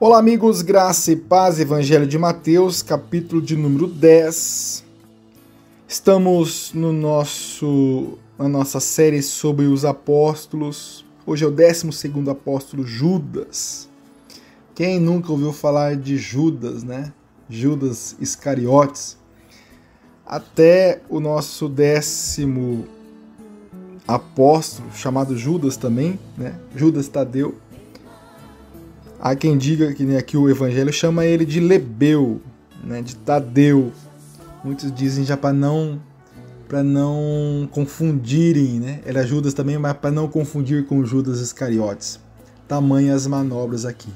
Olá amigos, graça e paz, Evangelho de Mateus, capítulo de número 10. Estamos na nossa série sobre os apóstolos. Hoje é o 12º apóstolo, Judas. Quem nunca ouviu falar de Judas, né? Judas Iscariotes. Até o nosso 10º apóstolo, chamado Judas também, né? Judas Tadeu. Há quem diga que aqui o Evangelho chama ele de Lebeu, né? De Tadeu. Muitos dizem já para não confundirem, né? Ele é Judas também, mas para não confundir com Judas Iscariotes. Tamanhas manobras aqui.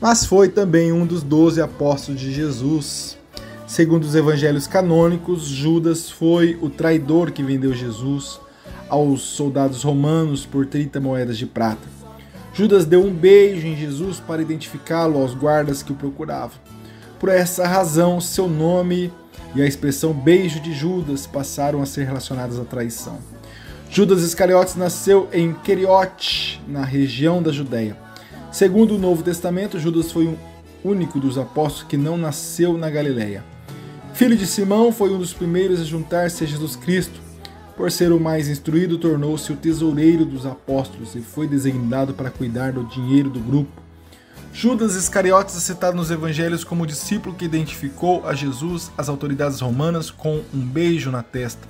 Mas foi também um dos 12 apóstolos de Jesus. Segundo os evangelhos canônicos, Judas foi o traidor que vendeu Jesus aos soldados romanos por 30 moedas de prata. Judas deu um beijo em Jesus para identificá-lo aos guardas que o procuravam. Por essa razão, seu nome e a expressão beijo de Judas passaram a ser relacionadas à traição. Judas Iscariotes nasceu em Queriote, na região da Judéia. Segundo o Novo Testamento, Judas foi o único dos apóstolos que não nasceu na Galileia. Filho de Simão, foi um dos primeiros a juntar-se a Jesus Cristo. Por ser o mais instruído, tornou-se o tesoureiro dos apóstolos e foi designado para cuidar do dinheiro do grupo. Judas Iscariotes é citado nos evangelhos como o discípulo que identificou a Jesus às autoridades romanas com um beijo na testa,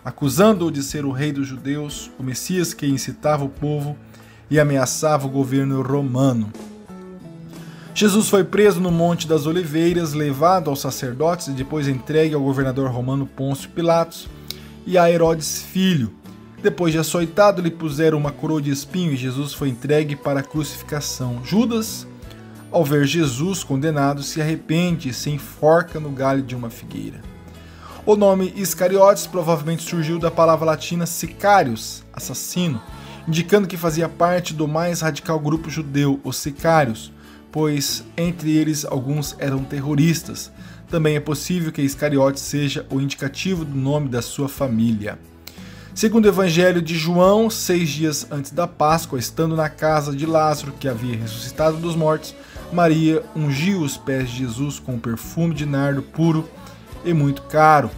acusando-o de ser o rei dos judeus, o Messias que incitava o povo e ameaçava o governo romano. Jesus foi preso no Monte das Oliveiras, levado aos sacerdotes e depois entregue ao governador romano Pôncio Pilatos e a Herodes filho. Depois de açoitado, lhe puseram uma coroa de espinho e Jesus foi entregue para a crucificação. Judas, ao ver Jesus condenado, se arrepende e se enforca no galho de uma figueira. O nome Iscariotes provavelmente surgiu da palavra latina sicarius, assassino, indicando que fazia parte do mais radical grupo judeu, os sicários, pois entre eles alguns eram terroristas. Também é possível que Iscariotes seja o indicativo do nome da sua família. Segundo o Evangelho de João, 6 dias antes da Páscoa, estando na casa de Lázaro, que havia ressuscitado dos mortos, Maria ungiu os pés de Jesus com perfume de nardo puro e muito caro.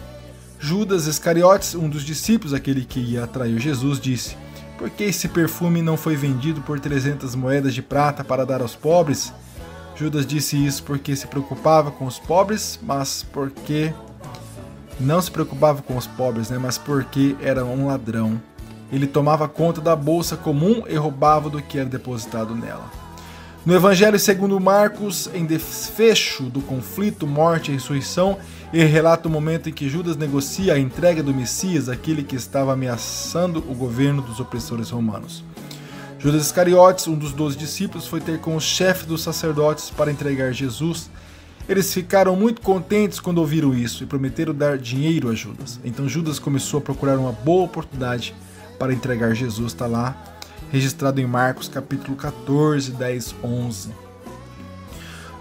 Judas Iscariotes, um dos discípulos, aquele que ia atrair Jesus, disse: "Por que esse perfume não foi vendido por 300 moedas de prata para dar aos pobres?" Judas disse isso porque se preocupava com os pobres, mas porque não se preocupava com os pobres, mas porque era um ladrão. Ele tomava conta da bolsa comum e roubava do que era depositado nela. No Evangelho segundo Marcos, em desfecho do conflito, morte e ressurreição, ele relata o momento em que Judas negocia a entrega do Messias, aquele que estava ameaçando o governo dos opressores romanos. Judas Iscariotes, um dos 12 discípulos, foi ter com o chefe dos sacerdotes para entregar Jesus. Eles ficaram muito contentes quando ouviram isso e prometeram dar dinheiro a Judas. Então Judas começou a procurar uma boa oportunidade para entregar Jesus. Está lá, registrado em Marcos, capítulo 14, 10, 11.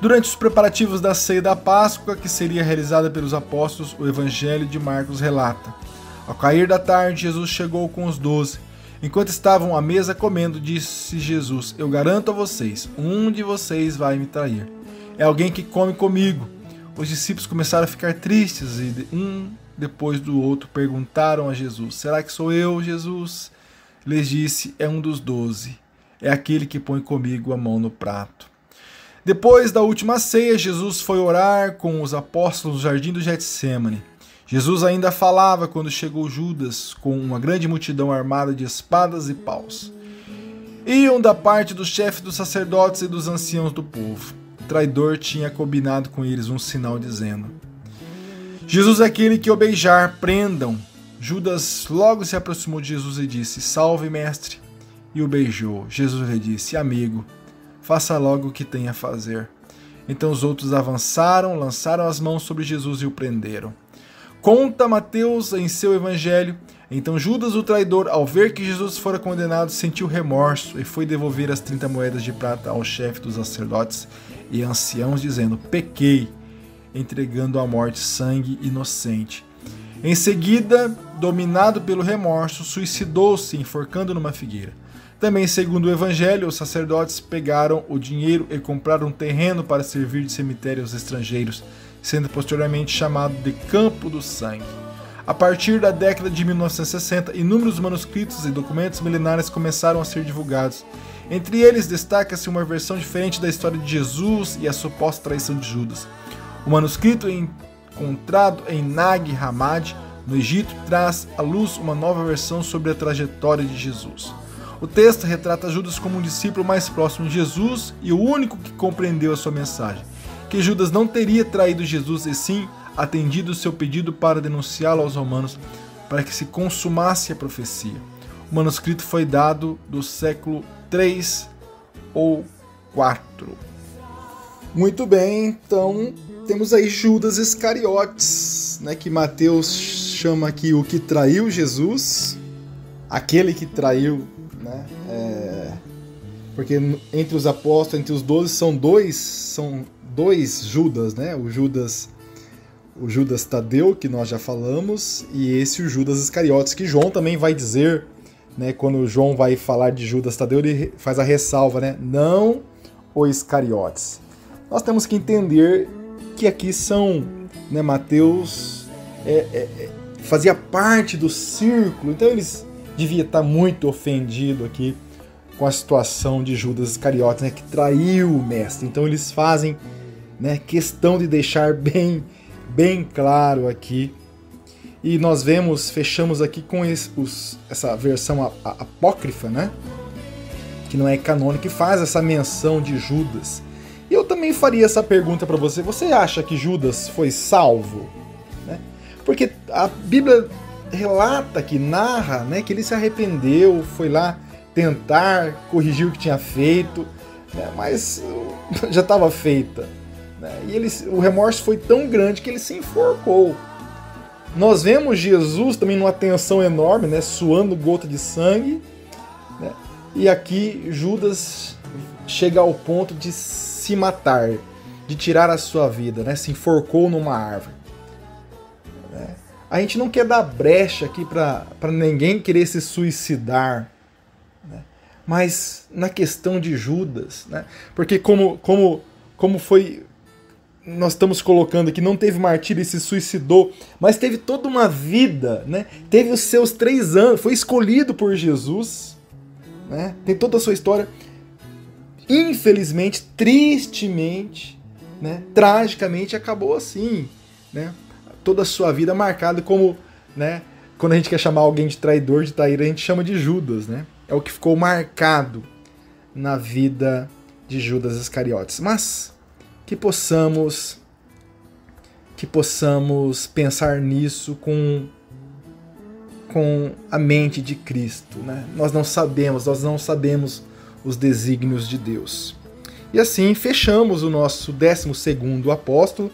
Durante os preparativos da ceia da Páscoa, que seria realizada pelos apóstolos, o Evangelho de Marcos relata: ao cair da tarde, Jesus chegou com os 12. Enquanto estavam à mesa comendo, disse Jesus: "Eu garanto a vocês, um de vocês vai me trair. É alguém que come comigo." Os discípulos começaram a ficar tristes e um depois do outro perguntaram a Jesus: "Será que sou eu, Jesus?" Lhes disse: "É um dos 12. É aquele que põe comigo a mão no prato." Depois da última ceia, Jesus foi orar com os apóstolos no jardim do Getsêmani. Jesus ainda falava quando chegou Judas com uma grande multidão armada de espadas e paus. Iam da parte do chefe dos sacerdotes e dos anciãos do povo. O traidor tinha combinado com eles um sinal dizendo: "Jesus é aquele que o beijar, prendam." Judas logo se aproximou de Jesus e disse: "Salve, mestre." E o beijou. Jesus lhe disse: "Amigo, faça logo o que tem a fazer." Então os outros avançaram, lançaram as mãos sobre Jesus e o prenderam. Conta Mateus em seu evangelho: então Judas, o traidor, ao ver que Jesus fora condenado, sentiu remorso e foi devolver as 30 moedas de prata ao chefe dos sacerdotes e anciãos, dizendo: "Pequei, entregando à morte sangue inocente." Em seguida, dominado pelo remorso, suicidou-se enforcando numa figueira. Também, segundo o Evangelho, os sacerdotes pegaram o dinheiro e compraram um terreno para servir de cemitério aos estrangeiros, sendo posteriormente chamado de Campo do Sangue. A partir da década de 1960, inúmeros manuscritos e documentos milenares começaram a ser divulgados. Entre eles, destaca-se uma versão diferente da história de Jesus e a suposta traição de Judas. O manuscrito encontrado em Nag Hammadi, no Egito, traz à luz uma nova versão sobre a trajetória de Jesus. O texto retrata Judas como um discípulo mais próximo de Jesus e o único que compreendeu a sua mensagem, que Judas não teria traído Jesus e sim atendido o seu pedido para denunciá-lo aos romanos, para que se consumasse a profecia. O manuscrito foi dado do século 3 ou 4. Muito bem, então temos aí Judas Iscariotes, né, que Mateus chama aqui o que traiu Jesus, aquele que traiu, né, porque entre os apóstolos, entre os 12, são dois Judas, né, o Judas Tadeu, que nós já falamos, e o Judas Iscariotes, que João também vai dizer, né, quando João vai falar de Judas Tadeu, ele faz a ressalva, né, não o Iscariotes. Nós temos que entender que aqui são, né, Mateus fazia parte do círculo, então eles devia estar muito ofendido aqui com a situação de Judas Iscariotes, né, que traiu o mestre. Então eles fazem, né, questão de deixar bem claro aqui. E nós fechamos aqui com essa versão apócrifa, né, que não é canônica, que faz essa menção de Judas. E eu também faria essa pergunta para você: você acha que Judas foi salvo? Né? Porque a Bíblia relata, que narra, né, que ele se arrependeu, foi lá tentar corrigir o que tinha feito, né, mas já estava feita. Né, e o remorso foi tão grande que ele se enforcou. Nós vemos Jesus também numa tensão enorme, né, suando gota de sangue, né, e aqui Judas chega ao ponto de se matar, de tirar a sua vida, né, se enforcou numa árvore. A gente não quer dar brecha aqui para ninguém querer se suicidar, né? Mas na questão de Judas, né? Porque como foi, nós estamos colocando aqui, não teve martírio e se suicidou, mas teve toda uma vida, né? Teve os seus 3 anos, foi escolhido por Jesus, né? Tem toda a sua história. Infelizmente, tristemente, né? Tragicamente acabou assim, né? Toda a sua vida marcada como, né, quando a gente quer chamar alguém de traidor, de traíra, a gente chama de Judas, né? É o que ficou marcado na vida de Judas Iscariotes. Mas que possamos pensar nisso com a mente de Cristo, né? Nós não sabemos os desígnios de Deus. E assim fechamos o nosso 12º apóstolo,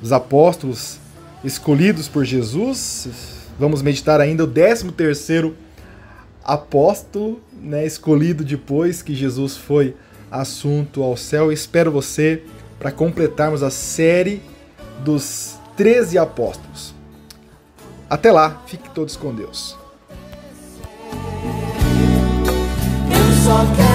os apóstolos escolhidos por Jesus. Vamos meditar ainda o 13º apóstolo, né, escolhido depois que Jesus foi assunto ao céu. Espero você para completarmos a série dos 13 apóstolos. Até lá, fiquem todos com Deus. Eu só quero